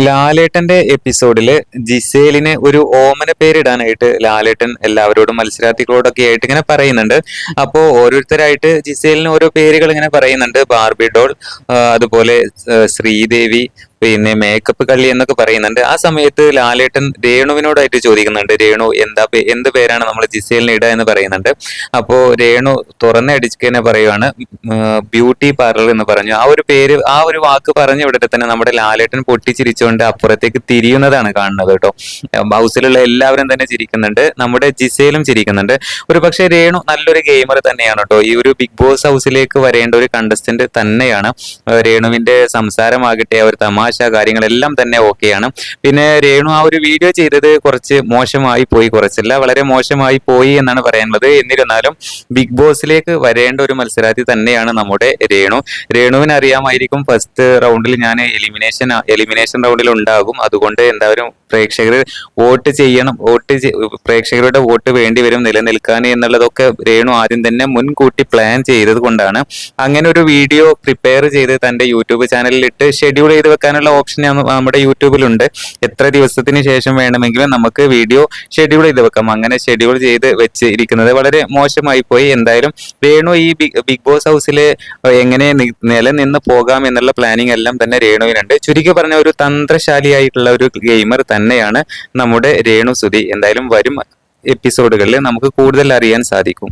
ലാലേട്ടന്റെ എപ്പിസോഡില് ജിസേലിന് ഒരു ഓമന പേരിടാനായിട്ട് ലാലേട്ടൻ എല്ലാവരോടും മത്സരാർത്ഥികളോടൊക്കെ ആയിട്ട് ഇങ്ങനെ പറയുന്നുണ്ട്. അപ്പോ ഓരോരുത്തരായിട്ട് ജിസേലിന് ഓരോ പേരുകൾ ഇങ്ങനെ പറയുന്നുണ്ട്. ബാർബി ഡോൾ, അതുപോലെ ശ്രീദേവി, പിന്നെ മേക്കപ്പ് കള്ളി എന്നൊക്കെ പറയുന്നുണ്ട്. ആ സമയത്ത് ലാലേട്ടൻ രേണുവിനോടായിട്ട് ചോദിക്കുന്നുണ്ട്, രേണു എന്ത് പേരാണ് നമ്മൾ ജിസേലിന് ഇടുക എന്ന് പറയുന്നുണ്ട്. അപ്പോ രേണു തുറന്നടിച്ച് തന്നെ പറയുവാണ്, ബ്യൂട്ടി പാർലർ എന്ന് പറഞ്ഞു. ആ ഒരു പേര്, ആ ഒരു വാക്ക് പറഞ്ഞ ഉടനെ തന്നെ നമ്മുടെ ലാലേട്ടൻ പൊട്ടിച്ചിരിച്ചുകൊണ്ട് അപ്പുറത്തേക്ക് തിരിയുന്നതാണ് കാണുന്നത് കേട്ടോ. ഹൗസിലുള്ള എല്ലാവരും തന്നെ ചിരിക്കുന്നുണ്ട്, നമ്മുടെ ജിസേലും ചിരിക്കുന്നുണ്ട്. ഒരു പക്ഷേ രേണു നല്ലൊരു ഗെയിമർ തന്നെയാണ് കേട്ടോ. ഈ ഒരു ബിഗ് ബോസ് ഹൗസിലേക്ക് വരേണ്ട ഒരു കണ്ടസ്റ്റന്റ് തന്നെയാണ്. രേണുവിന്റെ സംസാരമാകട്ടെ, ആ ഒരു തമാശ കാര്യങ്ങളെല്ലാം തന്നെ ഓക്കെയാണ്. പിന്നെ രേണു ആ ഒരു വീഡിയോ ചെയ്തത് കുറച്ച് മോശമായി പോയി, കുറച്ചല്ല വളരെ മോശമായി പോയി എന്നാണ് പറയാനുള്ളത്. എന്നിരുന്നാലും ബിഗ് ബോസിലേക്ക് വരേണ്ട ഒരു മത്സരാർത്ഥി തന്നെയാണ് നമ്മുടെ രേണു. രേണുവിന് അറിയാമായിരിക്കും ഫസ്റ്റ് റൗണ്ടിൽ ഞാൻ എലിമിനേഷൻ റൗണ്ടിൽ ഉണ്ടാകും. അതുകൊണ്ട് എന്തായാലും പ്രേക്ഷകർ വോട്ട് ചെയ്യണം, പ്രേക്ഷകരുടെ വോട്ട് വേണ്ടി വരും നിലനിൽക്കാൻ എന്നുള്ളതൊക്കെ രേണു ആദ്യം തന്നെ മുൻകൂട്ടി പ്ലാൻ ചെയ്തത് കൊണ്ടാണ് അങ്ങനെ ഒരു വീഡിയോ പ്രിപ്പയർ ചെയ്ത് തന്റെ യൂട്യൂബ് ചാനലിൽ ഇട്ട് ഷെഡ്യൂൾ ചെയ്ത് വെക്കാനുള്ള ഓപ്ഷൻ നമ്മുടെ യൂട്യൂബിലുണ്ട്. എത്ര ദിവസത്തിന് ശേഷം വേണമെങ്കിലും നമുക്ക് വീഡിയോ ഷെഡ്യൂൾ ചെയ്ത് വെക്കാം. അങ്ങനെ ഷെഡ്യൂൾ ചെയ്ത് വെച്ച് ഇരിക്കുന്നത് വളരെ മോശമായി പോയി. എന്തായാലും രേണു ഈ ബിഗ് ബോസ് ഹൗസിൽ എങ്ങനെ നിലനിന്ന് പോകാം എന്നുള്ള പ്ലാനിങ് എല്ലാം തന്നെ രേണുവിനുണ്ട്. ചുരുക്കി പറഞ്ഞ ഒരു തന്ത്രശാലിയായിട്ടുള്ള ഒരു ഗെയിമർ തന്നെയാണ് നമ്മുടെ രേണു സുധി. എന്തായാലും വരും എപ്പിസോഡുകളിൽ നമുക്ക് കൂടുതൽ അറിയാൻ സാധിക്കും.